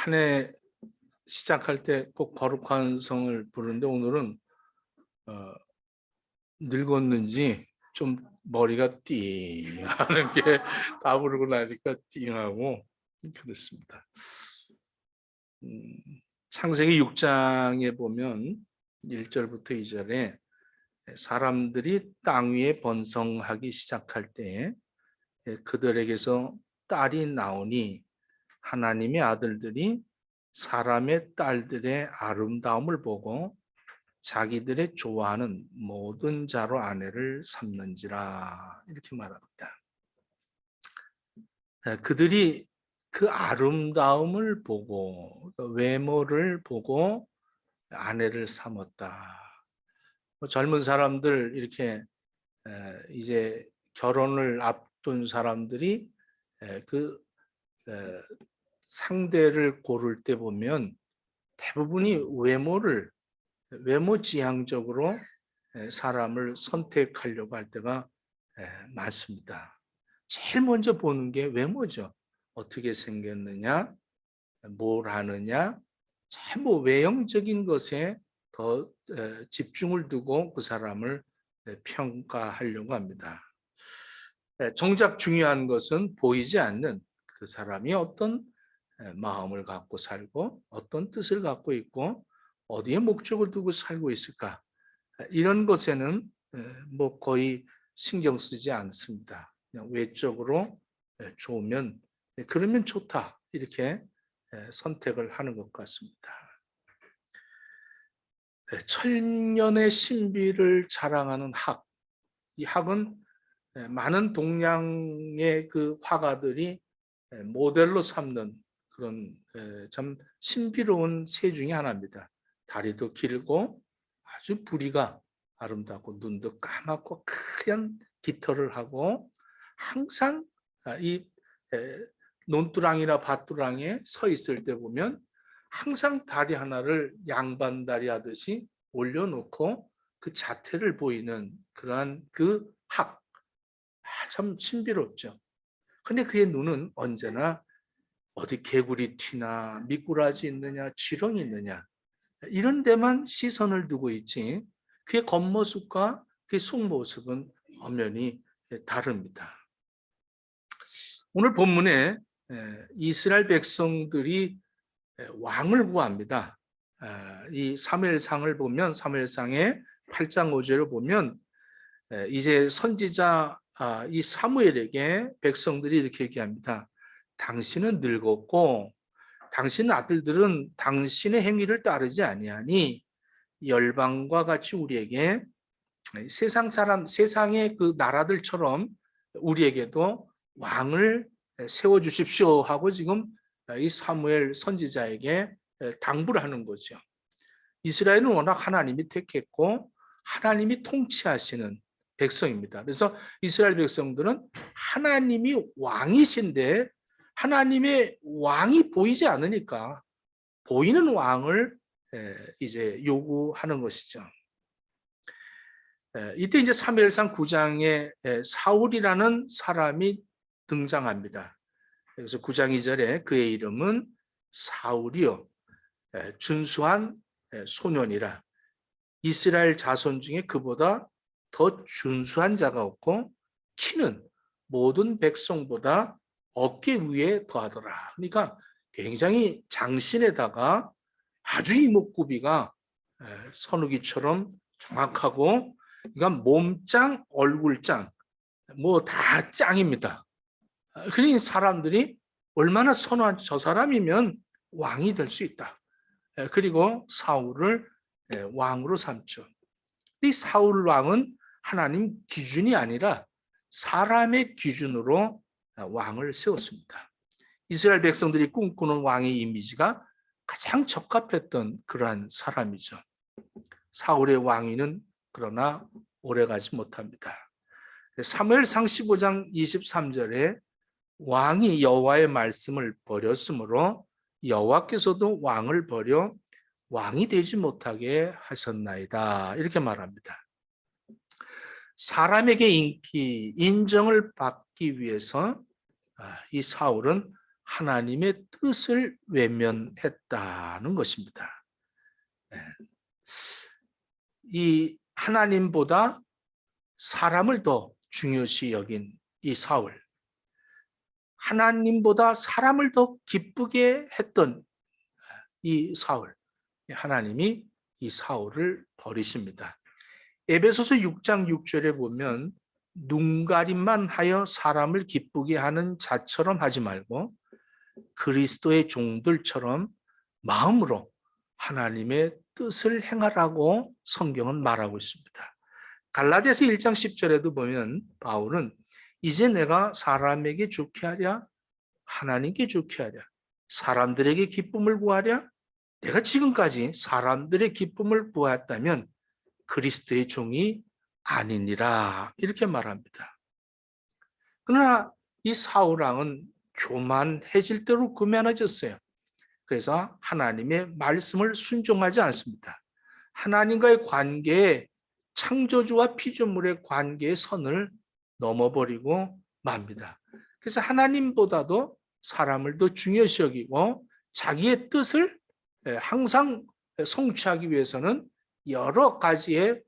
한 해 시작할 때 꼭 거룩한 성을 부르는데 오늘은 늙었는지 좀 머리가 띵 하는 게 다 부르고 나니까 띵하고 그렇습니다. 창세기 6장에 보면 1절부터 2절에 사람들이 땅 위에 번성하기 시작할 때 그들에게서 딸이 나오니 하나님의 아들들이 사람의 딸들의 아름다움을 보고 자기들의 좋아하는 모든 자로 아내를 삼는지라 이렇게 말합니다. 그들이 그 아름다움을 보고 외모를 보고 아내를 삼았다. 젊은 사람들 이렇게 이제 결혼을 앞둔 사람들이 그 상대를 고를 때 보면 대부분이 외모 지향적으로 사람을 선택하려고 할 때가 많습니다. 제일 먼저 보는 게 외모죠. 어떻게 생겼느냐, 뭘 하느냐, 전부 외형적인 것에 더 집중을 두고 그 사람을 평가하려고 합니다. 정작 중요한 것은 보이지 않는 그 사람이 어떤 마음을 갖고 살고 어떤 뜻을 갖고 있고 어디에 목적을 두고 살고 있을까, 이런 것에는 뭐 거의 신경 쓰지 않습니다. 그냥 외적으로 좋으면 그러면 좋다 이렇게 선택을 하는 것 같습니다. 천년의 신비를 자랑하는 학, 이 학은 많은 동양의 그 화가들이 모델로 삼는 그런 참 신비로운 새 중에 하나입니다. 다리도 길고 아주 부리가 아름답고 눈도 까맣고 하얀 깃털을 하고 항상 이 논두랑이나 밭두랑에 서 있을 때 보면 항상 다리 하나를 양반다리 하듯이 올려놓고 그 자태를 보이는 그러한 그 학, 참 신비롭죠. 근데 그의 눈은 언제나 어디 개구리 튀나 미꾸라지 있느냐 지렁이 있느냐 이런 데만 시선을 두고 있지 그의 겉모습과 그의 속모습은 엄연히 다릅니다. 오늘 본문에 이스라엘 백성들이 왕을 구합니다. 이 사무엘상을 보면 사무엘상의 8장 5절을 보면 이제 선지자 이 사무엘에게 백성들이 이렇게 얘기합니다. 당신은 늙었고 당신 아들들은 당신의 행위를 따르지 아니하니 열방과 같이 우리에게 세상의 그 나라들처럼 우리에게도 왕을 세워 주십시오 하고 지금 이 사무엘 선지자에게 당부를 하는 거죠. 이스라엘은 워낙 하나님이 택했고 하나님이 통치하시는 백성입니다. 그래서 이스라엘 백성들은 하나님이 왕이신데 하나님의 왕이 보이지 않으니까 보이는 왕을 이제 요구하는 것이죠. 이때 이제 사무엘상 9장에 사울이라는 사람이 등장합니다. 그래서 9장 2절에 그의 이름은 사울이요 준수한 소년이라 이스라엘 자손 중에 그보다 더 준수한 자가 없고 키는 모든 백성보다 어깨 위에 더하더라. 그러니까 굉장히 장신에다가 아주 이목구비가 선우기처럼 정확하고, 그러니까 몸짱, 얼굴짱, 뭐 다 짱입니다. 그러니 사람들이 얼마나 선호한 저 사람이면 왕이 될 수 있다. 그리고 사울을 왕으로 삼죠. 이 사울 왕은 하나님 기준이 아니라 사람의 기준으로 왕을 세웠습니다. 이스라엘 백성들이 꿈꾸는 왕의 이미지가 가장 적합했던 그러한 사람이죠. 사울의 왕위는 그러나 오래가지 못합니다. 사무엘상 15장 23절에 왕이 여호와의 말씀을 버렸으므로 여호와께서도 왕을 버려 왕이 되지 못하게 하셨나이다 이렇게 말합니다. 사람에게 인정을 받기 위해서 이 사울은 하나님의 뜻을 외면했다는 것입니다. 이 하나님보다 사람을 더 중요시 여긴 이 사울, 하나님보다 사람을 더 기쁘게 했던 이 사울, 하나님이 이 사울을 버리십니다. 에베소서 6장 6절에 보면 눈가림만 하여 사람을 기쁘게 하는 자처럼 하지 말고 그리스도의 종들처럼 마음으로 하나님의 뜻을 행하라고 성경은 말하고 있습니다. 갈라디아서 1장 10절에도 보면 바울은 이제 내가 사람에게 좋게 하랴 하나님께 좋게 하랴 사람들에게 기쁨을 구하랴 내가 지금까지 사람들의 기쁨을 구하였다면 그리스도의 종이 아니니라 이렇게 말합니다. 그러나 이 사울 왕은 교만해질 대로 교만해졌어요. 그래서 하나님의 말씀을 순종하지 않습니다. 하나님과의 관계에 창조주와 피조물의 관계의 선을 넘어버리고 맙니다. 그래서 하나님보다도 사람을 더 중요시 여기고 자기의 뜻을 항상 성취하기 위해서는 여러 가지의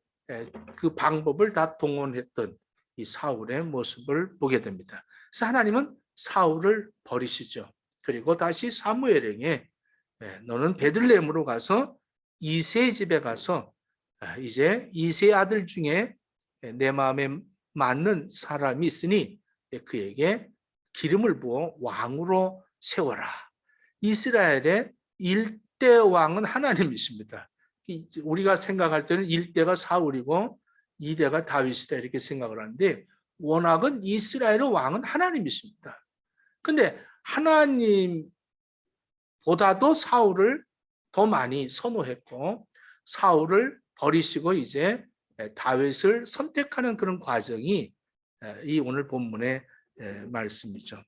그 방법을 다 동원했던 이 사울의 모습을 보게 됩니다. 그래서 하나님은 사울을 버리시죠. 그리고 다시 사무엘에게 너는 베들레헴으로 가서 이새의 집에 가서 이제 이새의 아들 중에 내 마음에 맞는 사람이 있으니 그에게 기름을 부어 왕으로 세워라. 이스라엘의 1대 왕은 하나님이십니다. 우리가 생각할 때는 1대가 사울이고 2대가 다윗이다 이렇게 생각을 하는데 원학은 이스라엘의 왕은 하나님이십니다. 근데 하나님보다도 사울을 더 많이 선호했고 사울을 버리시고 이제 다윗을 선택하는 그런 과정이 이 오늘 본문의 말씀이죠.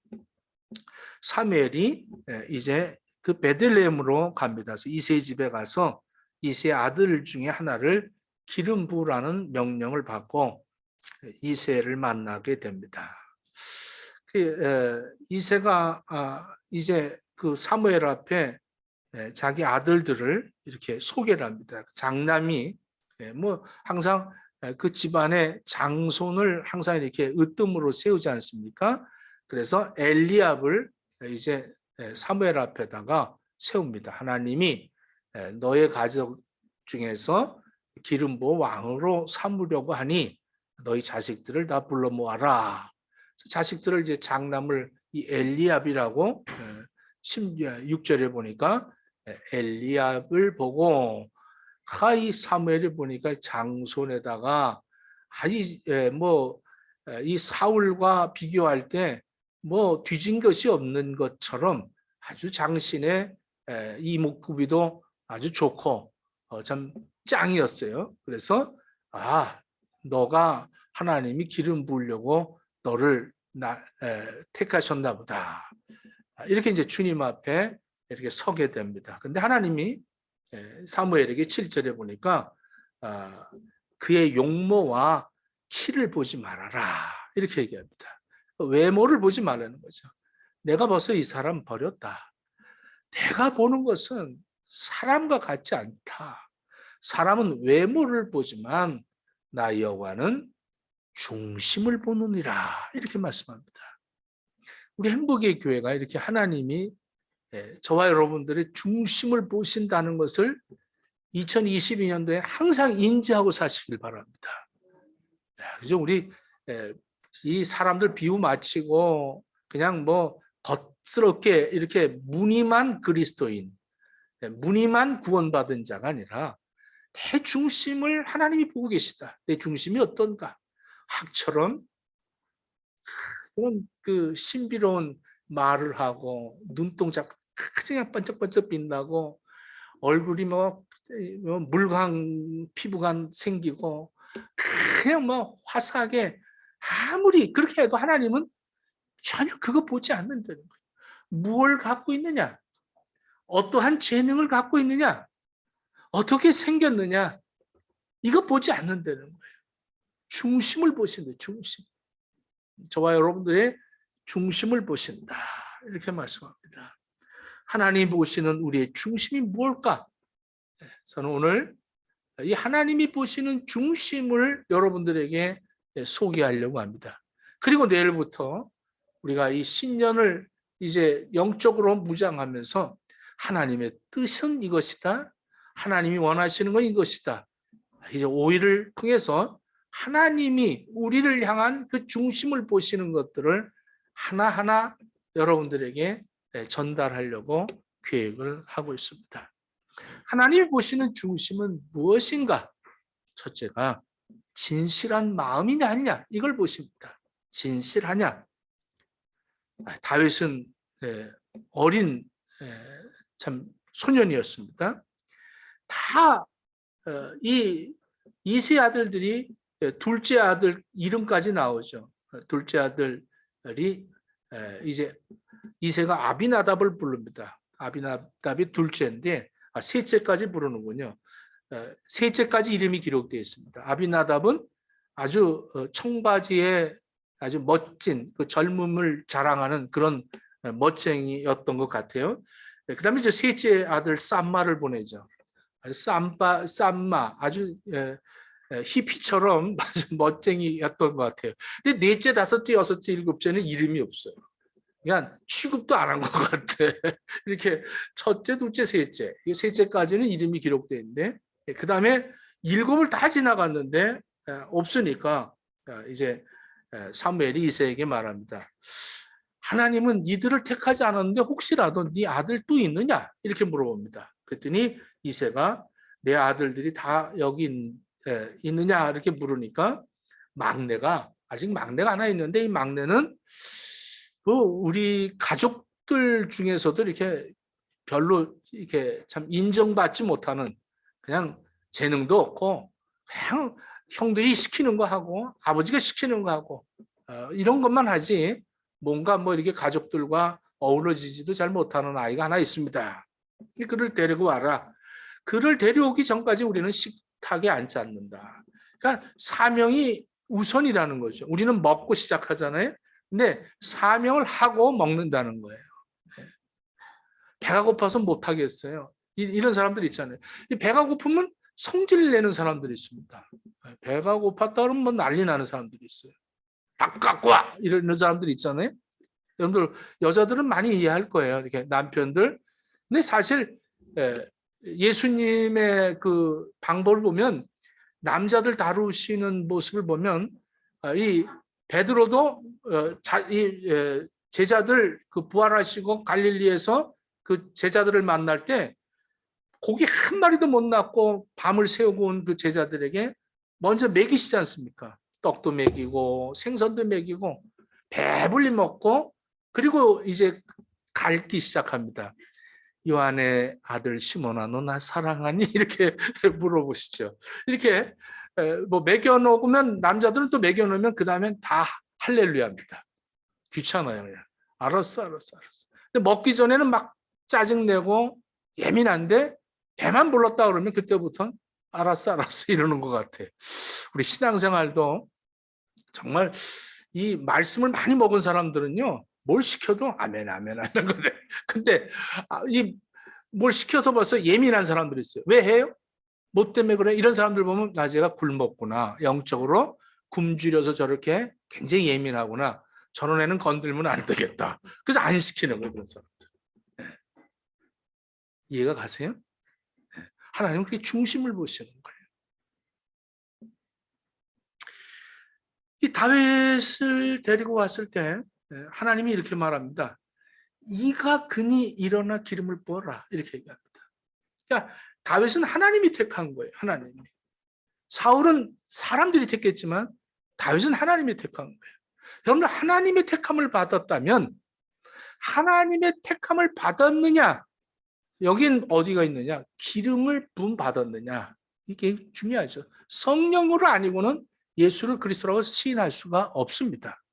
사무엘이 이제 그 베들레헴으로 갑니다. 그래서 이새의 집에 가서 이새의 아들 중에 하나를 기름 부으라는 명령을 받고 이새를 만나게 됩니다. 이새가 이제 그 사무엘 앞에 자기 아들들을 이렇게 소개를 합니다. 장남이 뭐 항상 그 집안의 장손을 항상 이렇게 으뜸으로 세우지 않습니까? 그래서 엘리압을 이제 사무엘 앞에다가 세웁니다. 하나님이 너의 가족 중에서 기름 부어 왕으로 삼으려고 하니 너희 자식들을 다 불러 모아라. 자식들을 이제 장남을 이 엘리압이라고 6절에 보니까 엘리압을 보고 이 사무엘이 보니까 장손에다가 이 사울과 비교할 때 뭐 뒤진 것이 없는 것처럼 아주 장신의 이목구비도 아주 좋고 참 짱이었어요. 그래서 너가 하나님이 기름 부으려고 너를 택하셨나 보다. 이렇게 이제 주님 앞에 이렇게 서게 됩니다. 근데 하나님이 사무엘에게 7절에 보니까 그의 용모와 키를 보지 말아라 이렇게 얘기합니다. 외모를 보지 말라는 거죠. 내가 벌써 이 사람 버렸다. 내가 보는 것은 사람과 같지 않다. 사람은 외모를 보지만 나 여호와는 중심을 보느니라 이렇게 말씀합니다. 우리 행복의 교회가 이렇게 하나님이 저와 여러분들의 중심을 보신다는 것을 2022년도에 항상 인지하고 사시길 바랍니다. 그죠? 우리 이 사람들 비유 마치고 그냥 뭐 겉스럽게 이렇게 무늬만 그리스도인, 무늬만 구원받은 자가 아니라 내 중심을 하나님이 보고 계시다. 내 중심이 어떤가? 학처럼 그런 그 신비로운 말을 하고 눈동자 그냥 번쩍번쩍 빛나고 얼굴이 뭐 물광 피부가 생기고 그냥 뭐 화사하게 아무리 그렇게 해도 하나님은 전혀 그거 보지 않는다는 거예요. 무엇을 갖고 있느냐? 어떠한 재능을 갖고 있느냐? 어떻게 생겼느냐? 이거 보지 않는다는 거예요. 중심을 보신다. 중심. 저와 여러분들의 중심을 보신다. 이렇게 말씀합니다. 하나님 보시는 우리의 중심이 뭘까? 저는 오늘 이 하나님이 보시는 중심을 여러분들에게 소개하려고 합니다. 그리고 내일부터 우리가 이 신년을 이제 영적으로 무장하면서 하나님의 뜻은 이것이다. 하나님이 원하시는 건 이것이다. 이제 5일을 통해서 하나님이 우리를 향한 그 중심을 보시는 것들을 하나하나 여러분들에게 전달하려고 계획을 하고 있습니다. 하나님이 보시는 중심은 무엇인가? 첫째가 진실한 마음이냐 아니냐 이걸 보십니다. 진실하냐? 다윗은 어린 참 소년이었습니다. 다 이 이세 아들들이 둘째 아들 이름까지 나오죠. 둘째 아들이 이제 이세가 아비나답을 부릅니다. 아비나답이 둘째인데 셋째까지 부르는군요. 셋째까지 이름이 기록되어 있습니다. 아비나답은 아주 청바지에 아주 멋진 그 젊음을 자랑하는 그런 멋쟁이였던 것 같아요. 그 다음에 이제 셋째 아들 쌈마를 보내죠. 쌈마 아주 히피처럼 아주 멋쟁이였던 것 같아요. 근데 넷째, 다섯째, 여섯째, 일곱째는 이름이 없어요. 그러니까 취급도 안 한 것 같아. 이렇게 첫째, 둘째, 셋째, 셋째까지는 이름이 기록되어 있는데 그 다음에 일곱을 다 지나갔는데 없으니까 이제 사무엘이 이새에게 말합니다. 하나님은 니들을 택하지 않았는데 혹시라도 네 아들 또 있느냐? 이렇게 물어봅니다. 그랬더니 이새가 내 아들들이 다 여기 있느냐? 이렇게 물으니까 막내가 아직 막내가 하나 있는데 이 막내는 우리 가족들 중에서도 이렇게 별로 이렇게 참 인정받지 못하는 그냥 재능도 없고 그냥 형들이 시키는 거 하고 아버지가 시키는 거 하고 이런 것만 하지 뭔가 뭐 이렇게 가족들과 어우러지지도 잘 못하는 아이가 하나 있습니다. 그를 데리고 와라. 그를 데려오기 전까지 우리는 식탁에 앉지 않는다. 그러니까 사명이 우선이라는 거죠. 우리는 먹고 시작하잖아요. 근데 사명을 하고 먹는다는 거예요. 배가 고파서 못 하겠어요. 이런 사람들 있잖아요. 배가 고프면 성질 내는 사람들이 있습니다. 배가 고팠다 그러면 뭐 난리 나는 사람들이 있어요. 밥 갖고 와! 이러는 사람들 있잖아요. 여러분들 여자들은 많이 이해할 거예요. 이렇게 남편들. 근데 사실 예수님의 그 방법을 보면 남자들 다루시는 모습을 보면 이 베드로도 제자들 그 부활하시고 갈릴리에서 그 제자들을 만날 때 고기 한 마리도 못 낳고 밤을 새우고 온 그 제자들에게 먼저 먹이시지 않습니까? 떡도 먹이고 생선도 먹이고 배불리 먹고 그리고 이제 갈기 시작합니다. 요한의 아들 시몬아 너 나 사랑하니? 이렇게 물어보시죠. 이렇게 뭐 먹여놓으면 남자들은 또 먹여놓으면 그 다음엔 다 할렐루야입니다. 귀찮아요. 그냥. 알았어. 근데 먹기 전에는 막 짜증내고 예민한데 배만 불렀다 그러면 그때부터는 알았어 이러는 것 같아. 우리 신앙생활도 정말 이 말씀을 많이 먹은 사람들은요 뭘 시켜도 아멘 하는 거래. 근데 이 뭘 시켜서 벌써 예민한 사람들이 있어요. 왜 해요? 뭐 때문에 그래? 이런 사람들 보면 나 제가 굶었구나. 영적으로 굶주려서 저렇게 굉장히 예민하구나. 저런 애는 건들면 안 되겠다. 그래서 안 시키는 거예요. 그런 사람들. 이해가 가세요? 하나님은 그렇게 중심을 보시는 거예요. 이 다윗을 데리고 왔을 때 하나님이 이렇게 말합니다. 이가 그니 일어나 기름을 부어라. 이렇게 얘기합니다. 그러니까 다윗은 하나님이 택한 거예요. 하나님이. 사울은 사람들이 택했지만 다윗은 하나님이 택한 거예요. 여러분들 하나님의 택함을 받았다면 하나님의 택함을 받았느냐? 여긴 어디가 있느냐? 기름을 부음 받았느냐? 이게 중요하죠. 성령으로 아니고는 예수를 그리스도라고 시인할 수가 없습니다.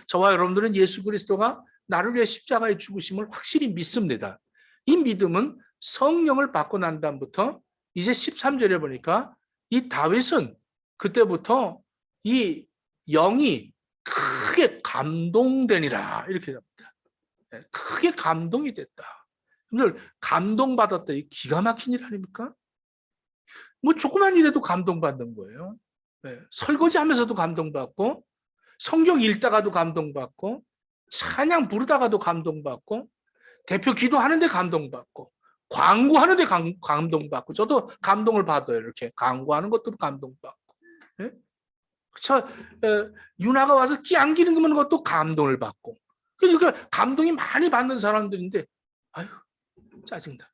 저와 여러분들은 예수 그리스도가 나를 위해 십자가에 죽으심을 확실히 믿습니다. 이 믿음은 성령을 받고 난 다음부터 이제 13절에 보니까 이 다윗은 그때부터 이 영이 크게 감동되니라 이렇게 됩니다. 크게 감동이 됐다. 여러분들 감동받았다. 이 기가 막힌 일 아닙니까? 뭐 조그만 일에도 감동받는 거예요. 설거지하면서도 감동받고 성경 읽다가도 감동받고 찬양 부르다가도 감동받고 대표 기도하는데 감동받고 광고하는데 감동받고 저도 감동을 받아요. 이렇게 광고하는 것도 감동받고 윤아가 와서 끼 안기는 것도 감동을 받고 그러니까 감동이 많이 받는 사람들인데 아유 짜증나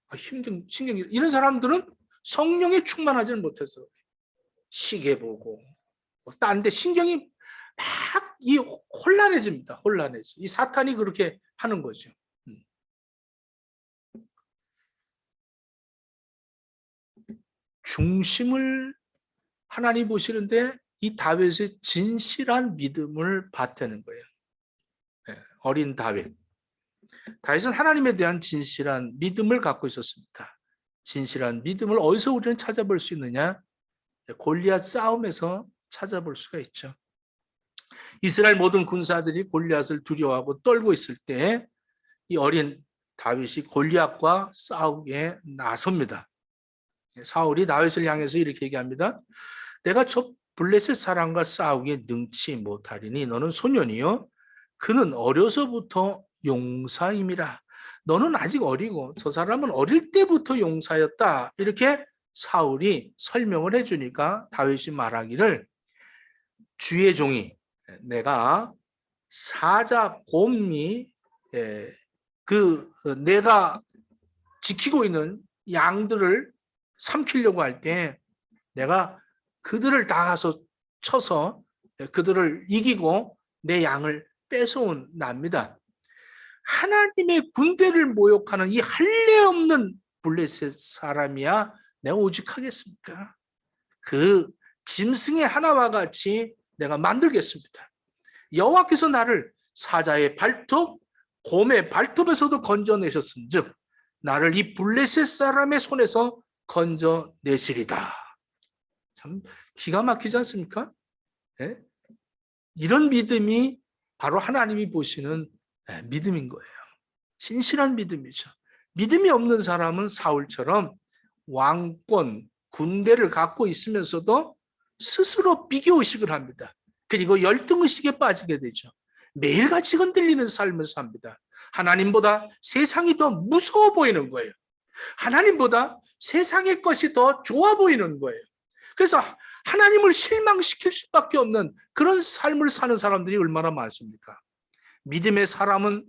신경 이런 사람들은 성령에 충만하지는 못해서 시계 보고 딴 데 신경이 막 이 혼란해집니다. 혼란해져. 이 사탄이 그렇게 하는 거죠. 중심을 하나님 보시는데 이 다윗의 진실한 믿음을 받드는 거예요. 어린 다윗. 다윗은 하나님에 대한 진실한 믿음을 갖고 있었습니다. 진실한 믿음을 어디서 우리는 찾아볼 수 있느냐? 골리앗 싸움에서 찾아볼 수가 있죠. 이스라엘 모든 군사들이 골리앗을 두려워하고 떨고 있을 때 이 어린 다윗이 골리앗과 싸우게 나섭니다. 사울이 다윗을 향해서 이렇게 얘기합니다. 내가 저 블레셋 사람과 싸우기에 능치 못하리니 너는 소년이요 그는 어려서부터 용사임이라. 너는 아직 어리고 저 사람은 어릴 때부터 용사였다. 이렇게 사울이 설명을 해주니까 다윗이 말하기를 주의 종이 내가 사자 곰이 내가 지키고 있는 양들을 삼키려고 할 때 내가 그들을 다 가서 쳐서 그들을 이기고 내 양을 뺏어온 납니다. 하나님의 군대를 모욕하는 이 할례 없는 블레셋 사람이야 내가 오직 하겠습니까? 그 짐승의 하나와 같이 내가 만들겠습니다. 여호와께서 나를 사자의 발톱, 곰의 발톱에서도 건져내셨은즉 나를 이 블레셋 사람의 손에서 건져내시리다. 참 기가 막히지 않습니까? 네? 이런 믿음이 바로 하나님이 보시는 믿음인 거예요. 신실한 믿음이죠. 믿음이 없는 사람은 사울처럼 왕권, 군대를 갖고 있으면서도 스스로 비교의식을 합니다. 그리고 열등의식에 빠지게 되죠. 매일같이 흔들리는 삶을 삽니다. 하나님보다 세상이 더 무서워 보이는 거예요. 하나님보다 세상의 것이 더 좋아 보이는 거예요. 그래서 하나님을 실망시킬 수밖에 없는 그런 삶을 사는 사람들이 얼마나 많습니까? 믿음의 사람은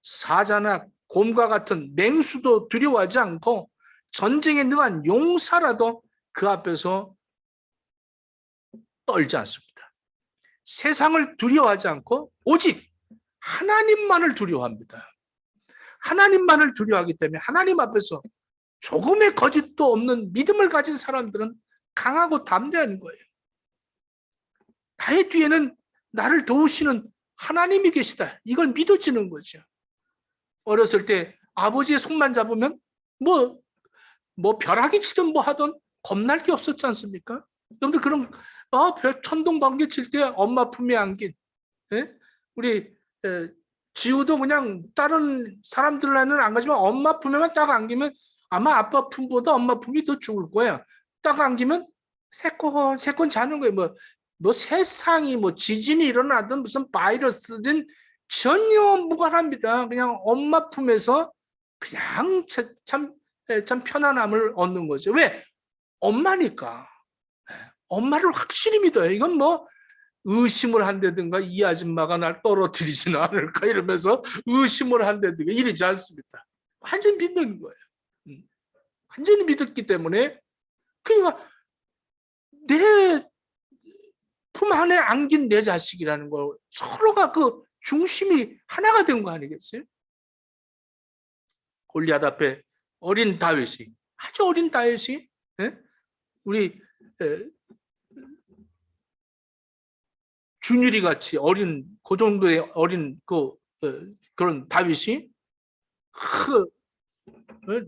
사자나 곰과 같은 맹수도 두려워하지 않고 전쟁에 능한 용사라도 그 앞에서 떨지 않습니다. 세상을 두려워하지 않고 오직 하나님만을 두려워합니다. 하나님만을 두려워하기 때문에 하나님 앞에서 조금의 거짓도 없는 믿음을 가진 사람들은 강하고 담대한 거예요. 나의 뒤에는 나를 도우시는 하나님이 계시다. 이걸 믿어지는 거죠. 어렸을 때 아버지의 손만 잡으면 뭐 벼락이 치든 뭐 하든 겁날 게 없었지 않습니까? 여러분들 그런 천둥번개 칠 때 엄마 품에 안긴 우리 지우도 그냥 다른 사람들한테는 안 가지만 엄마 품에만 딱 안기면 아마 아빠 품보다 엄마 품이 더 좋을 거야. 딱 안기면 새콤 자는 거예요. 뭐 세상이 지진이 일어나든 무슨 바이러스든 전혀 무관합니다. 그냥 엄마 품에서 그냥 참 편안함을 얻는 거죠. 왜? 엄마니까. 엄마를 확실히 믿어요. 이건 의심을 한다든가 이 아줌마가 날 떨어뜨리지는 않을까 이러면서 의심을 한다든가 이러지 않습니다. 완전히 믿는 거예요. 완전히 믿었기 때문에 그러니까 내 품 안에 안긴 내 자식이라는 거 서로가 그 중심이 하나가 된 거 아니겠어요? 골리앗 앞에 어린 다윗이 아주 어린 다윗이 우리 준율이 같이 어린 그 정도의 어린 그런 다윗이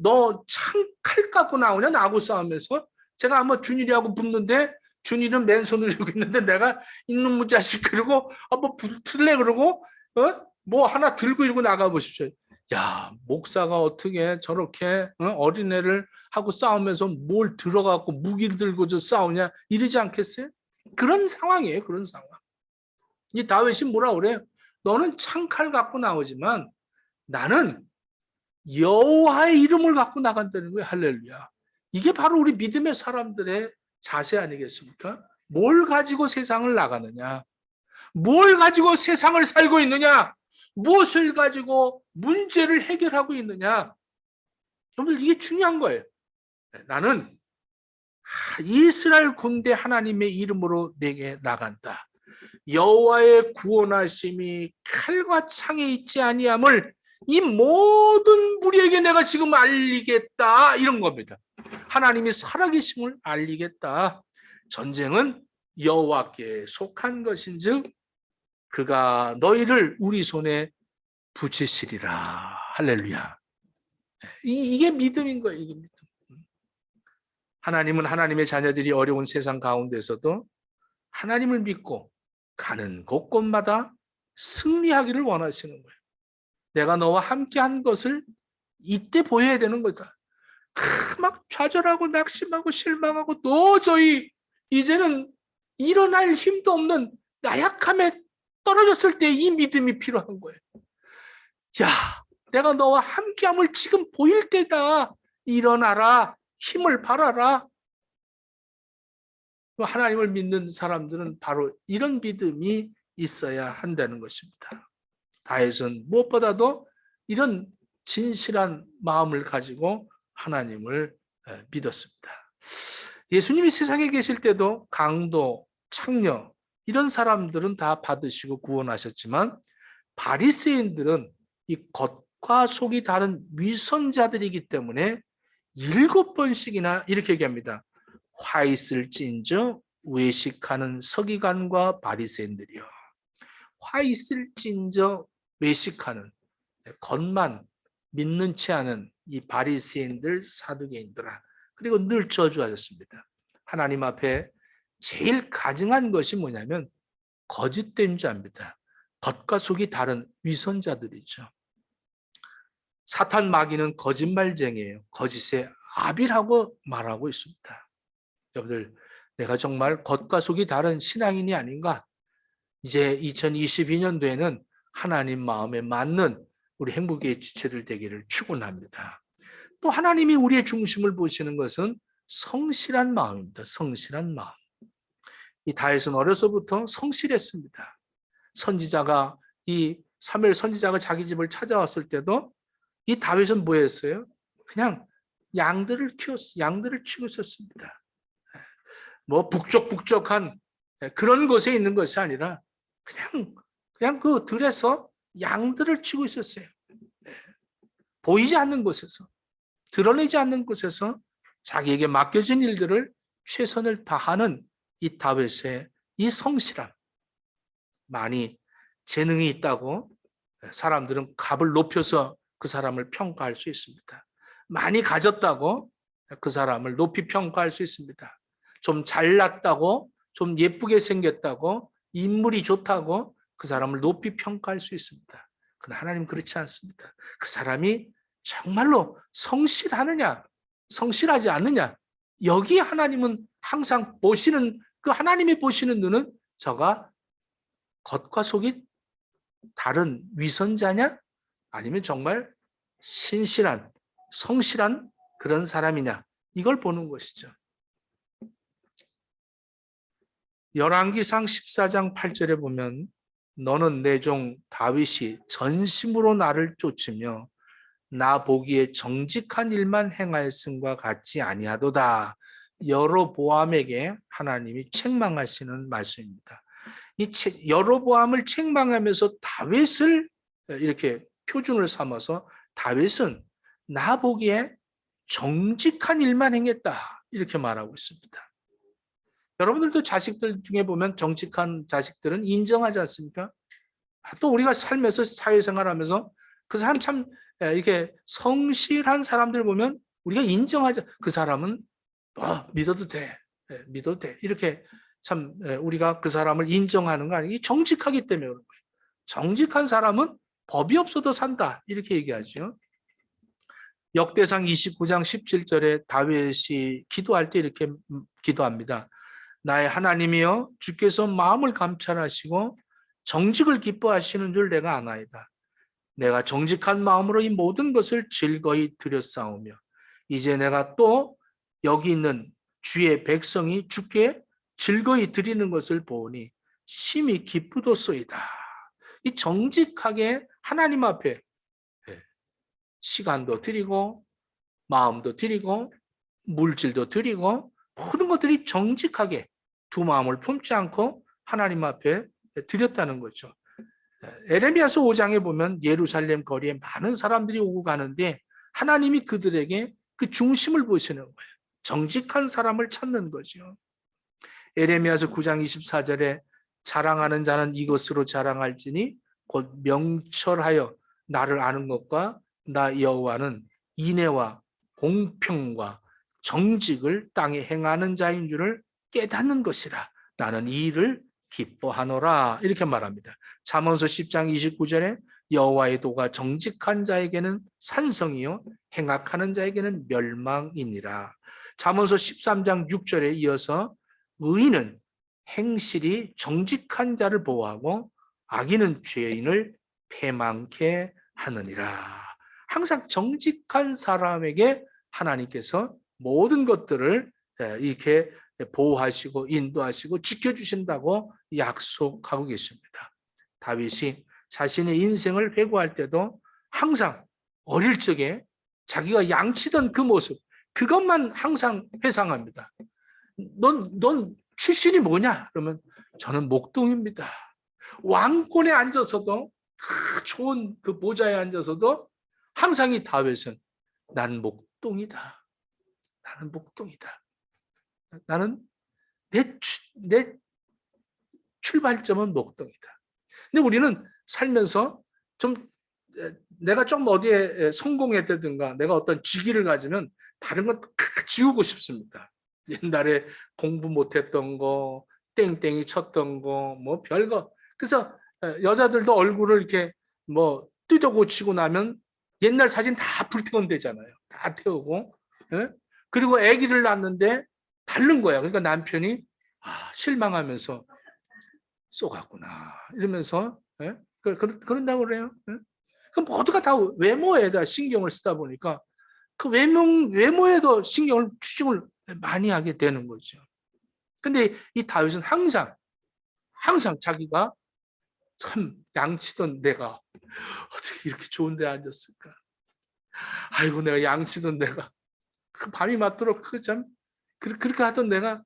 너 칼 갖고 나오냐 나하고 싸우면서 제가 한번 준율이하고 붙는데 준율은 맨손을 들고 있는데 내가 이놈의 자식 그러고 한번 붙을래 그러고 뭐 하나 들고 이러고 나가 보십시오. 야, 목사가 어떻게 저렇게 어린애를 하고 싸우면서 뭘 들어가고 무기를 들고 저 싸우냐 이러지 않겠어요? 그런 상황이에요. 그런 상황. 이 다윗이 뭐라 그래요? 너는 창칼 갖고 나오지만 나는 여호와의 이름을 갖고 나간다는 거예요. 할렐루야. 이게 바로 우리 믿음의 사람들의 자세 아니겠습니까? 뭘 가지고 세상을 나가느냐? 뭘 가지고 세상을 살고 있느냐? 무엇을 가지고 문제를 해결하고 있느냐? 여러분들 이게 중요한 거예요. 나는 이스라엘 군대 하나님의 이름으로 내게 나간다. 여호와의 구원하심이 칼과 창에 있지 아니함을 이 모든 무리에게 내가 지금 알리겠다. 이런 겁니다. 하나님이 살아계심을 알리겠다. 전쟁은 여호와께 속한 것인즉 그가 너희를 우리 손에 붙이시리라. 할렐루야. 이게 믿음인 거예요. 이게 믿음. 하나님은 하나님의 자녀들이 어려운 세상 가운데서도 하나님을 믿고 가는 곳곳마다 승리하기를 원하시는 거예요. 내가 너와 함께한 것을 이때 보여야 되는 거다. 막 좌절하고 낙심하고 실망하고 도저히 이제는 일어날 힘도 없는 나약함에 떨어졌을 때 이 믿음이 필요한 거예요. 야, 내가 너와 함께함을 지금 보일 때다. 일어나라. 힘을 발하라. 하나님을 믿는 사람들은 바로 이런 믿음이 있어야 한다는 것입니다. 다윗은 무엇보다도 이런 진실한 마음을 가지고 하나님을 믿었습니다. 예수님이 세상에 계실 때도 강도, 창녀 이런 사람들은 다 받으시고 구원하셨지만 바리새인들은 이 겉과 속이 다른 위선자들이기 때문에 7번씩이나 이렇게 얘기합니다. 화 있을진저 외식하는 서기관과 바리새인들이요. 화 있을진저 외식하는 겉만 믿는 체 않은 이 바리새인들 사두개인들아. 그리고 늘 저주하셨습니다. 하나님 앞에 제일 가증한 것이 뭐냐면 거짓된 자입니다. 겉과 속이 다른 위선자들이죠. 사탄 마귀는 거짓말쟁이에요. 거짓의 아비라고 말하고 있습니다. 여러분들, 내가 정말 겉과 속이 다른 신앙인이 아닌가? 이제 2022년도에는 하나님 마음에 맞는 우리 행복의 지체들 되기를 축원합니다. 또 하나님이 우리의 중심을 보시는 것은 성실한 마음입니다. 성실한 마음. 이 다윗은 어려서부터 성실했습니다. 선지자가 이 사무엘 선지자가 자기 집을 찾아왔을 때도 이 다윗은 뭐 했어요? 그냥 양들을 치고 있었습니다. 뭐 북적북적한 그런 곳에 있는 것이 아니라 그냥 그 들에서 양들을 치고 있었어요. 보이지 않는 곳에서, 드러내지 않는 곳에서 자기에게 맡겨진 일들을 최선을 다하는 이 다윗의 이 성실함. 많이 재능이 있다고 사람들은 값을 높여서 그 사람을 평가할 수 있습니다. 많이 가졌다고 그 사람을 높이 평가할 수 있습니다. 좀 잘났다고, 좀 예쁘게 생겼다고, 인물이 좋다고 그 사람을 높이 평가할 수 있습니다. 그러나 하나님 그렇지 않습니다. 그 사람이 정말로 성실하느냐, 성실하지 않느냐, 여기 하나님은 항상 보시는, 그 하나님이 보시는 눈은 저가 겉과 속이 다른 위선자냐, 아니면 정말 신실한, 성실한 그런 사람이냐, 이걸 보는 것이죠. 열왕기상 14장 8절에 보면 너는 내 종 다윗이 전심으로 나를 쫓으며 나 보기에 정직한 일만 행하였음과 같지 아니하도다. 여로보암에게 하나님이 책망하시는 말씀입니다. 이 여로보암을 책망하면서 다윗을 이렇게 표준을 삼아서 다윗은 나 보기에 정직한 일만 행했다. 이렇게 말하고 있습니다. 여러분들도 자식들 중에 보면 정직한 자식들은 인정하지 않습니까? 또 우리가 삶에서 사회생활하면서 그 사람 참 이렇게 성실한 사람들 보면 우리가 인정하자. 그 사람은 믿어도 돼. 믿어도 돼. 이렇게 참 우리가 그 사람을 인정하는 거 아니에요. 정직하기 때문에 그런 거예요. 정직한 사람은 법이 없어도 산다. 이렇게 얘기하죠. 역대상 29장 17절에 다윗이 기도할 때 이렇게 기도합니다. 나의 하나님이여, 주께서 마음을 감찰하시고 정직을 기뻐하시는 줄 내가 아나이다. 내가 정직한 마음으로 이 모든 것을 즐거이 드렸사오며 이제 내가 또 여기 있는 주의 백성이 주께 즐거이 드리는 것을 보니 심히 기쁘도소이다. 이 정직하게 하나님 앞에 시간도 드리고 마음도 드리고 물질도 드리고 모든 것들이 정직하게 두 마음을 품지 않고 하나님 앞에 드렸다는 거죠. 에레미야서 5장에 보면 예루살렘 거리에 많은 사람들이 오고 가는데 하나님이 그들에게 그 중심을 보시는 거예요. 정직한 사람을 찾는 거죠. 에레미야서 9장 24절에 자랑하는 자는 이것으로 자랑할지니 곧 명철하여 나를 아는 것과 나 여호와는 인애와 공평과 정직을 땅에 행하는 자인 줄을 깨닫는 것이라. 나는 이 일을 기뻐하노라. 이렇게 말합니다. 잠언서 10장 29절에 여호와의 도가 정직한 자에게는 산성이요 행악하는 자에게는 멸망이니라. 잠언서 13장 6절에 이어서 의인은 행실이 정직한 자를 보호하고 악인은 죄인을 패망케 하느니라. 항상 정직한 사람에게 하나님께서 모든 것들을 이렇게 보호하시고 인도하시고 지켜주신다고 약속하고 계십니다. 다윗이 자신의 인생을 회고할 때도 항상 어릴 적에 자기가 양치던 그 모습, 그것만 항상 회상합니다. 넌 출신이 뭐냐? 그러면 저는 목동입니다. 왕권에 앉아서도 좋은 그 보좌에 앉아서도 항상 이 다윗은 난 목동이다. 나는 목동이다. 나는 내 출발점은 목동이다. 근데 우리는 살면서 좀 내가 좀 어디에 성공했다든가 내가 어떤 직위를 가지면 다른 건 지우고 싶습니다. 옛날에 공부 못했던 거, 땡땡이 쳤던 거, 뭐 별거. 그래서 여자들도 얼굴을 이렇게 뭐 뜯어 고치고 나면 옛날 사진 다 불태운대잖아요. 다 태우고. 예? 그리고 아기를 낳았는데 다른 거야. 그러니까 남편이 실망하면서 쏘갔구나 이러면서 예? 그런다고 그래요. 예? 그럼 모두가 다 외모에다 신경을 쓰다 보니까 그 외모에도 추중을 많이 하게 되는 거죠. 근데 이 다윗은 항상 자기가 참 양치던 내가 어떻게 이렇게 좋은 데 앉았을까? 아이고 내가 양치던 내가 그 밤이 맞도록 그렇게 하던 내가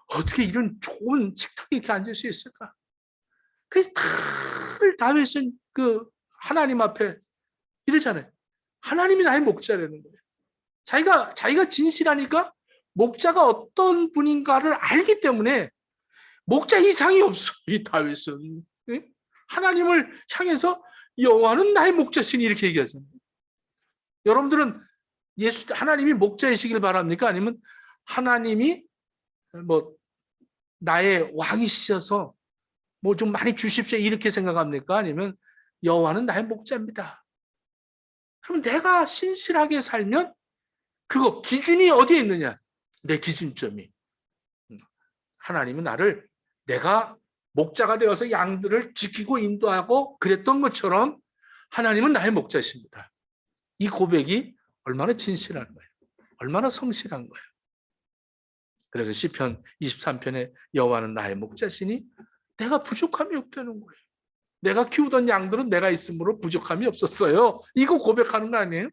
어떻게 이런 좋은 식탁에 이렇게 앉을 수 있을까? 그래서 다윗은 그 하나님 앞에 이러잖아요. 하나님이 나의 목자라는 거예요. 자기가 진실하니까 목자가 어떤 분인가를 알기 때문에 목자 이상이 없어. 이 다윗은 하나님을 향해서 여호와는 나의 목자시니 이렇게 얘기하잖아요. 여러분들은 하나님이 목자이시길 바랍니까? 아니면 하나님이 뭐 나의 왕이셔서 뭐 좀 많이 주십시오 이렇게 생각합니까? 아니면 여호와는 나의 목자입니다. 그럼 내가 신실하게 살면 그거 기준이 어디에 있느냐? 내 기준점이. 하나님은 나를 내가 목자가 되어서 양들을 지키고 인도하고 그랬던 것처럼 하나님은 나의 목자이십니다. 이 고백이 얼마나 진실한 거예요. 얼마나 성실한 거예요. 그래서 시편 23편에 여호와는 나의 목자시니 내가 부족함이 없다는 거예요. 내가 키우던 양들은 내가 있으므로 부족함이 없었어요. 이거 고백하는 거 아니에요?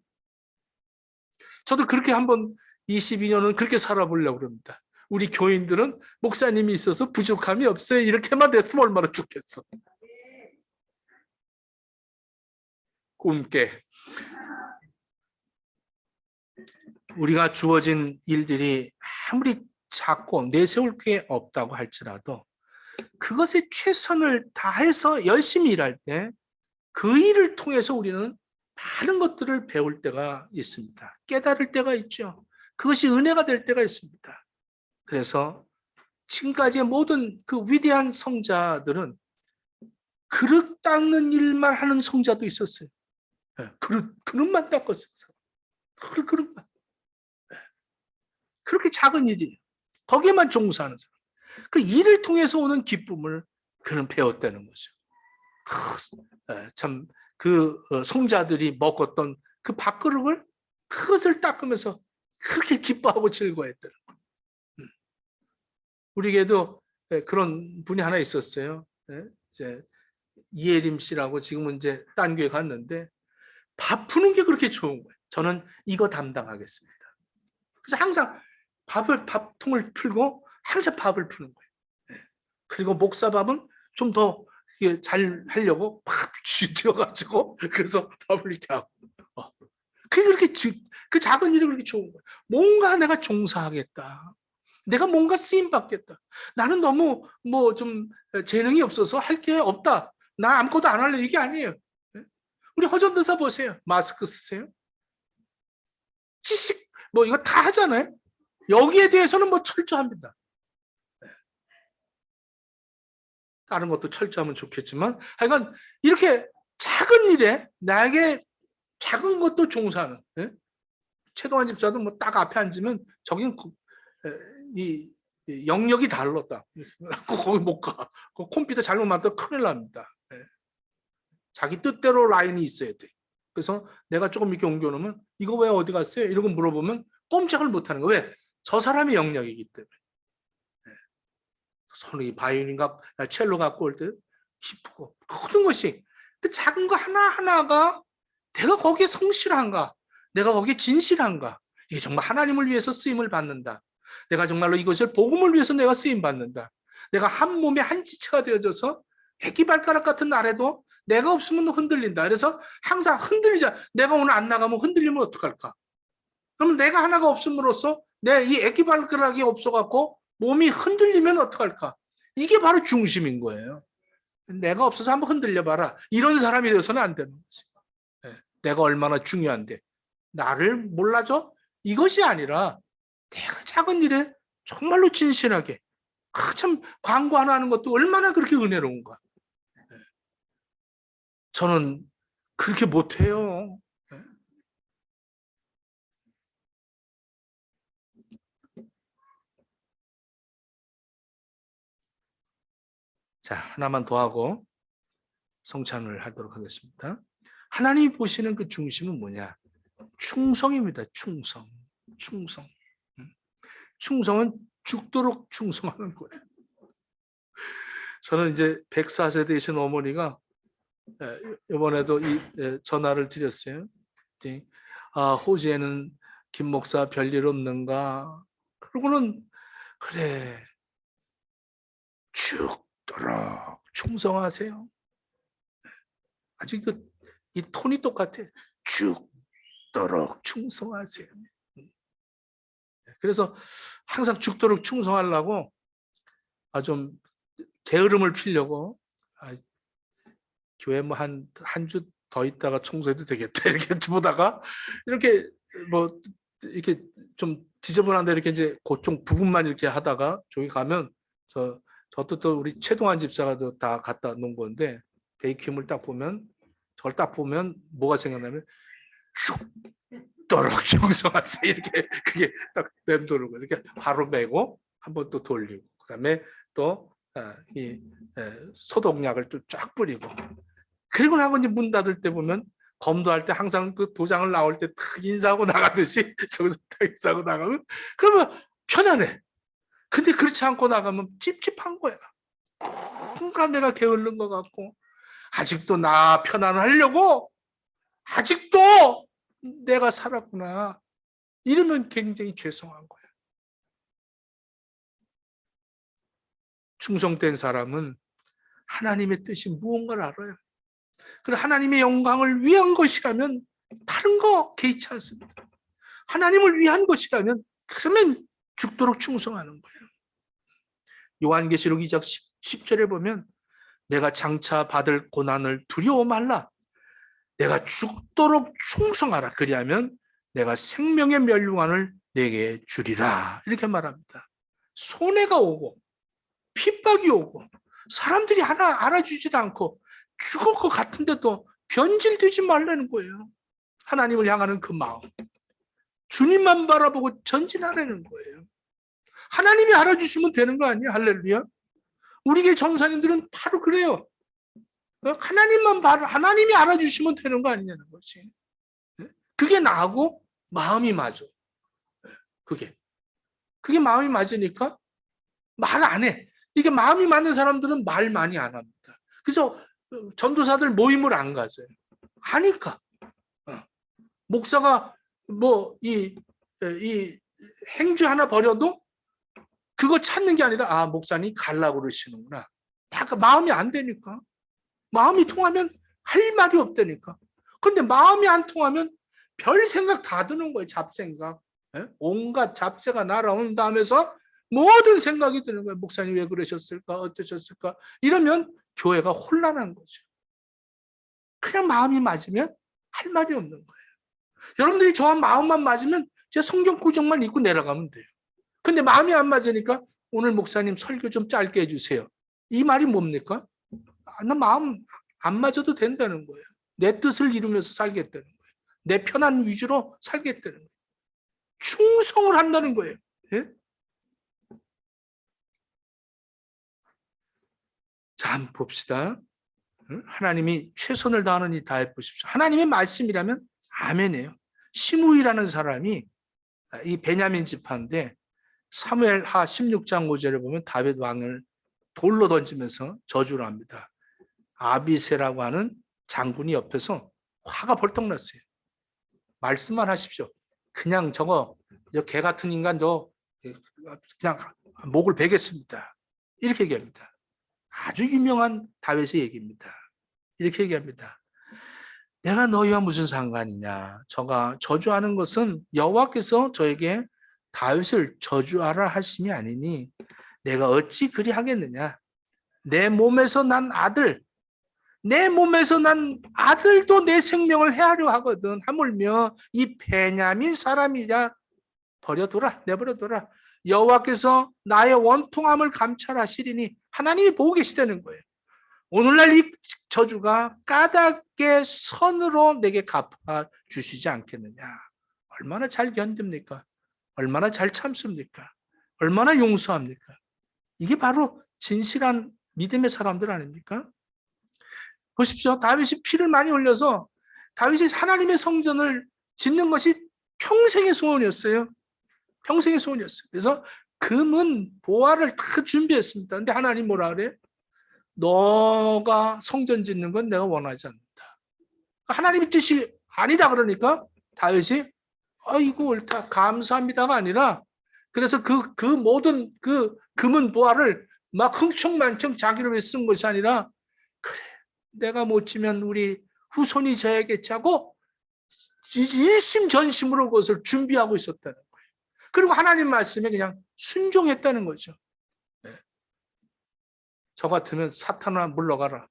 저도 그렇게 한번 22년은 그렇게 살아보려고 합니다. 우리 교인들은 목사님이 있어서 부족함이 없어요. 이렇게만 됐으면 얼마나 좋겠어. 꿈깨. 우리가 주어진 일들이 아무리 작고 내세울 게 없다고 할지라도 그것에 최선을 다해서 열심히 일할 때 그 일을 통해서 우리는 많은 것들을 배울 때가 있습니다. 깨달을 때가 있죠. 그것이 은혜가 될 때가 있습니다. 그래서 지금까지의 모든 그 위대한 성자들은 그릇 닦는 일만 하는 성자도 있었어요. 그릇만 닦았어요. 그릇만. 그렇게 작은 일이에요. 거기에만 종사하는 사람. 그 일을 통해서 오는 기쁨을 그는 배웠다는 거죠. 참 그 성자들이 먹었던 그 밥그릇을 그것을 닦으면서 그렇게 기뻐하고 즐거워했더라고요. 우리에게도 그런 분이 하나 있었어요. 이제 이예림 씨라고 지금은 이제 딴 교회 갔는데 밥 푸는 게 그렇게 좋은 거예요. 저는 이거 담당하겠습니다. 그래서 항상 밥통을 풀고 항상 밥을 푸는 거예요. 그리고 목사밥은 좀 더 잘 하려고 팍 쥐어가지고 그래서 밥을 이렇게 하고. 그렇게 그 작은 일이 그렇게 좋은 거예요. 뭔가 내가 종사하겠다. 내가 뭔가 쓰임 받겠다. 나는 너무 뭐 좀 재능이 없어서 할 게 없다. 나 아무것도 안 할래 이게 아니에요. 우리 허전도사 보세요. 마스크 쓰세요. 지식 뭐 이거 다 하잖아요. 여기에 대해서는 뭐 철저합니다. 다른 것도 철저하면 좋겠지만 하여간 이렇게 작은 일에 나에게 작은 것도 종사하는 최동환 집사도 뭐 딱 앞에 앉으면 저긴 이 영역이 달랐다. 거기 못 가. 컴퓨터 잘못 만들면 큰일 납니다. 자기 뜻대로 라인이 있어야 돼. 그래서 내가 조금 이렇게 옮겨놓으면 이거 왜 어디 갔어요? 이러고 물어보면 꼼짝을 못하는 거예요. 왜? 저 사람의 영역이기 때문에. 손이 바이올린과 첼로 갖고 올 때 기쁘고 모든 것이 그 작은 거 하나하나가 내가 거기에 성실한가? 내가 거기에 진실한가? 이게 정말 하나님을 위해서 쓰임을 받는다. 내가 정말로 이것을 복음을 위해서 내가 쓰임 받는다. 내가 한 몸의 한 지체가 되어져서 애기발가락 같은 날에도 내가 없으면 흔들린다. 그래서 항상 흔들리자. 내가 오늘 안 나가면 흔들리면 어떡할까? 그러면 내가 하나가 없음으로써 내 이 애기발가락이 없어갖고 몸이 흔들리면 어떡할까? 이게 바로 중심인 거예요. 내가 없어서 한번 흔들려봐라. 이런 사람이 되어서는 안 되는 거지. 내가 얼마나 중요한데 나를 몰라줘? 이것이 아니라 내가 작은 일에 정말로 진실하게 참 광고 하나 하는 것도 얼마나 그렇게 은혜로운가. 저는 그렇게 못해요. 자, 하나만 더 하고 성찬을 하도록 하겠습니다. 하나님이 보시는 그 중심은 뭐냐? 충성입니다. 충성. 충성은 죽도록 충성하는 거예요. 저는 이제 104세 되신 어머니가 이번에도 이 전화를 드렸어요. 호주에는 김 목사 별일 없는가? 그러고는 그래 죽도록 충성하세요. 아직 이 톤이 똑같아. 죽도록 충성하세요. 그래서 항상 죽도록 충성하려고 좀 게으름을 피려고 교회 뭐 한 주 더 있다가 청소해도 되겠다 이렇게 보다가 이렇게 뭐 이렇게 좀 지저분한데 이렇게 이제 그쪽 부분만 이렇게 하다가 저기 가면 저도 또 우리 최동환 집사가 다 갖다 놓은 건데 베이킹을 딱 보면 저걸 딱 보면 뭐가 생각나면 죽도록 충성하세요 이렇게 그게 딱 맴도는 거예요. 이렇게 바로 메고 한번 또 돌리고 그다음에 또 이 소독약을 또 쫙 뿌리고 그리고 나고 이제 문 닫을 때 보면 검도할 때 항상 그 도장을 나올 때 탁 인사하고 나가듯이 저기서 탁 인사하고 나가면 그러면 편안해. 근데 그렇지 않고 나가면 찝찝한 거야. 뭔가 내가 게을른 것 같고 아직도 나 편안하려고 아직도 내가 살았구나. 이러면 굉장히 죄송한 거야. 충성된 사람은 하나님의 뜻이 무언가를 알아요. 그리고 하나님의 영광을 위한 것이라면 다른 거 개의치 않습니다. 하나님을 위한 것이라면 그러면 죽도록 충성하는 거예요. 요한계시록 2장 10절에 보면 내가 장차 받을 고난을 두려워 말라. 내가 죽도록 충성하라. 그리하면 내가 생명의 멸류관을 내게 주리라. 이렇게 말합니다. 손해가 오고 핍박이 오고 사람들이 하나 알아주지도 않고 죽을 것 같은데도 변질되지 말라는 거예요. 하나님을 향하는 그 마음. 주님만 바라보고 전진하라는 거예요. 하나님이 알아주시면 되는 거 아니에요? 할렐루야. 우리 교회 전사님들은 바로 그래요. 하나님이 알아주시면 되는 거 아니냐는 거지. 그게 나하고 마음이 맞아. 그게 마음이 맞으니까 말 안 해. 이게 마음이 맞는 사람들은 말 많이 안 합니다. 그래서 전도사들 모임을 안 가세요. 하니까. 목사가 이 행주 하나 버려도 그거 찾는 게 아니라 목사님 가려고 그러시는구나. 약간 마음이 안 되니까. 마음이 통하면 할 말이 없다니까. 그런데 마음이 안 통하면 별 생각 다 드는 거예요. 잡생각. 온갖 잡세가 날아온다 하면서 모든 생각이 드는 거예요. 목사님 왜 그러셨을까? 어떠셨을까? 이러면 교회가 혼란한 거죠. 그냥 마음이 맞으면 할 말이 없는 거예요. 여러분들이 저와 마음만 맞으면 제 성경 구절만 읽고 내려가면 돼요. 근데 마음이 안 맞으니까 오늘 목사님 설교 좀 짧게 해주세요. 이 말이 뭡니까? 나 마음 안 맞아도 된다는 거예요. 내 뜻을 이루면서 살겠다는 거예요. 내 편한 위주로 살겠다는 거예요. 충성을 한다는 거예요. 예? 자, 한번 봅시다. 하나님이 최선을 다하는 이 다해 보십시오. 하나님의 말씀이라면 아멘이에요. 시므이라는 사람이 이 베냐민 지파인데 사무엘하 16장 5절에 보면 다윗 왕을 돌로 던지면서 저주를 합니다. 아비새라고 하는 장군이 옆에서 화가 벌떡 났어요. 말씀만 하십시오. 그냥 저거 개 같은 인간 그냥 목을 베겠습니다. 이렇게 얘기합니다. 아주 유명한 다윗의 얘기입니다. 이렇게 얘기합니다. 내가 너희와 무슨 상관이냐. 저가 저주하는 것은 여호와께서 저에게 다윗을 저주하라 하심이 아니니 내가 어찌 그리 하겠느냐. 내 몸에서 난 아들도 내 생명을 해하려 하거든. 하물며 이 베냐민 사람이야 내버려둬라. 여호와께서 나의 원통함을 감찰하시리니 하나님이 보고 계시다는 거예요. 오늘날 이 저주가 까닭의 선으로 내게 갚아 주시지 않겠느냐. 얼마나 잘 견딥니까? 얼마나 잘 참습니까? 얼마나 용서합니까? 이게 바로 진실한 믿음의 사람들 아닙니까? 보십시오. 다윗이 피를 많이 흘려서 다윗이 하나님의 성전을 짓는 것이 평생의 소원이었어요. 평생의 소원이었어요. 그래서 금은 보화를 다 준비했습니다. 근데 하나님 뭐라 그래? 너가 성전 짓는 건 내가 원하지 않는다. 하나님의 뜻이 아니다 그러니까 다윗이 아이고 옳다 감사합니다가 아니라 그래서 그 모든 그 금은 보화를 막 흥청망청 자기를 위해 쓴 것이 아니라 그래 내가 못 지면 우리 후손이 져야겠지 하고 일심전심으로 그것을 준비하고 있었다는 거예요. 그리고 하나님 말씀에 그냥 순종했다는 거죠. 저 같으면 사탄아 물러가라.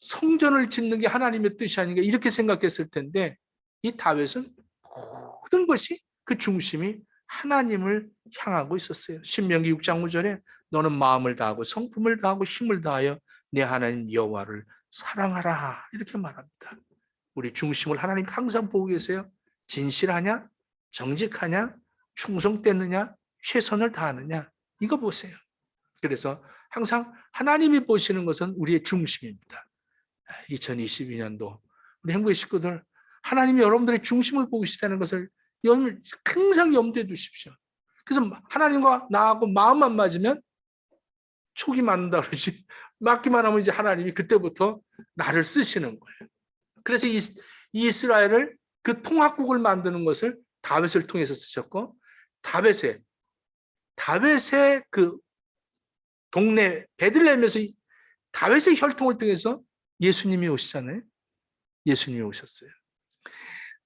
성전을 짓는 게 하나님의 뜻이 아닌가 이렇게 생각했을 텐데 이 다윗은 모든 것이 그 중심이 하나님을 향하고 있었어요. 신명기 6장 5절에 너는 마음을 다하고 성품을 다하고 힘을 다하여 내 하나님 여호와를 사랑하라 이렇게 말합니다. 우리 중심을 하나님 항상 보고 계세요. 진실하냐? 정직하냐? 충성되느냐? 최선을 다하느냐? 이거 보세요. 그래서 항상 하나님이 보시는 것은 우리의 중심입니다. 2022년도 우리 행복의 식구들 하나님이 여러분들의 중심을 보고 계시다는 것을 항상 염두에 두십시오. 그래서 하나님과 나하고 마음만 맞으면 촉이 맞는다 그러지 맞기만 하면 이제 하나님이 그때부터 나를 쓰시는 거예요. 그래서 이스라엘을 그 통합국을 만드는 것을 다윗을 통해서 쓰셨고 다윗의 그 동네 베들레헴에서 다윗의 혈통을 통해서 예수님이 오시잖아요. 예수님이 오셨어요.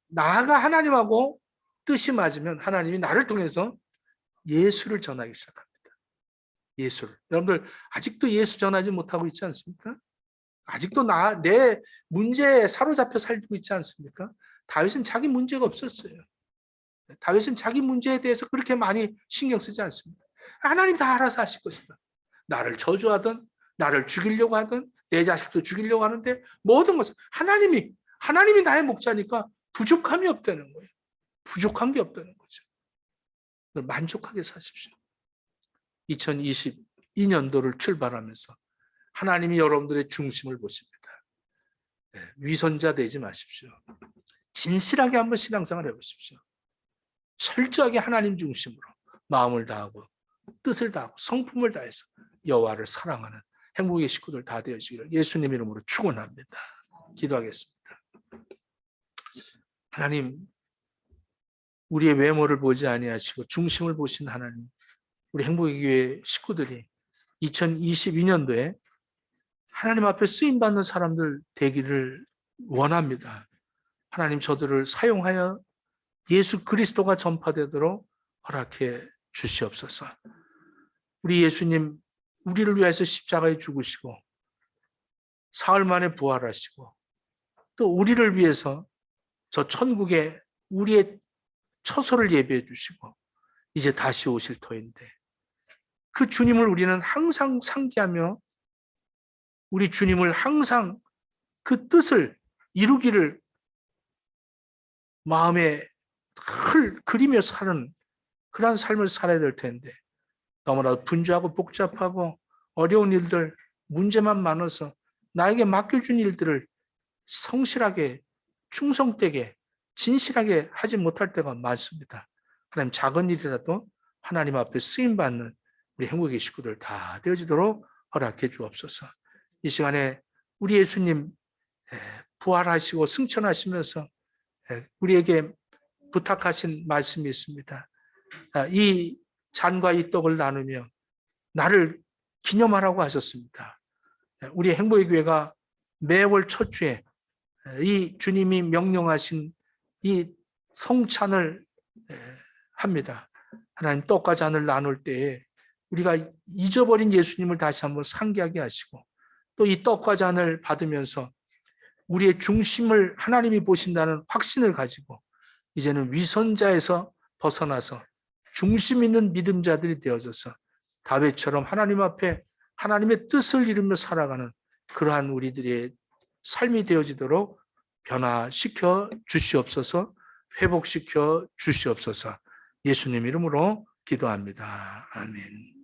나가 하나님하고 뜻이 맞으면 하나님이 나를 통해서 예수를 전하기 시작합니다. 예수를. 여러분들 아직도 예수 전하지 못하고 있지 않습니까? 아직도 내 문제에 사로잡혀 살고 있지 않습니까? 다윗은 자기 문제가 없었어요. 다윗은 자기 문제에 대해서 그렇게 많이 신경 쓰지 않습니다. 하나님 다 알아서 하실 것이다. 나를 저주하든 나를 죽이려고 하든 내 자식도 죽이려고 하는데 모든 것은 하나님이 나의 목자니까 부족함이 없다는 거예요. 부족한 게 없다는 거죠. 만족하게 사십시오. 2022년도를 출발하면서 하나님이 여러분들의 중심을 보십니다. 위선자 되지 마십시오. 진실하게 한번 신앙생활 해보십시오. 철저하게 하나님 중심으로 마음을 다하고 뜻을 다하고 성품을 다해서 여호와를 사랑하는 행복의 식구들 다 되어지기를 예수님 이름으로 축원합니다. 기도하겠습니다. 하나님, 우리의 외모를 보지 아니하시고 중심을 보신 하나님, 우리 행복의 교회 식구들이 2022년도에 하나님 앞에 쓰임받는 사람들 되기를 원합니다. 하나님, 저들을 사용하여 예수 그리스도가 전파되도록 허락해 주시옵소서. 우리 예수님, 우리를 위해서 십자가에 죽으시고 사흘 만에 부활하시고 또 우리를 위해서 저 천국에 우리의 처소를 예비해 주시고 이제 다시 오실 터인데 그 주님을 우리는 항상 상기하며 우리 주님을 항상 그 뜻을 이루기를 마음에 그리며 사는 그러한 삶을 살아야 될 텐데 너무나도 분주하고 복잡하고 어려운 일들, 문제만 많아서 나에게 맡겨준 일들을 성실하게, 충성되게, 진실하게 하지 못할 때가 많습니다. 하나님, 작은 일이라도 하나님 앞에 쓰임받는 우리 행복의 식구들 다 되어지도록 허락해 주옵소서. 이 시간에 우리 예수님 부활하시고 승천하시면서 우리에게 부탁하신 말씀이 있습니다. 이 잔과 이 떡을 나누며 나를 기념하라고 하셨습니다. 우리 행복의 교회가 매월 첫 주에 이 주님이 명령하신 이 성찬을 합니다. 하나님, 떡과 잔을 나눌 때에 우리가 잊어버린 예수님을 다시 한번 상기하게 하시고 또 이 떡과 잔을 받으면서 우리의 중심을 하나님이 보신다는 확신을 가지고 이제는 위선자에서 벗어나서 중심 있는 믿음자들이 되어져서 다윗처럼 하나님 앞에 하나님의 뜻을 이루며 살아가는 그러한 우리들의 삶이 되어지도록 변화시켜 주시옵소서, 회복시켜 주시옵소서. 예수님 이름으로 기도합니다. 아멘.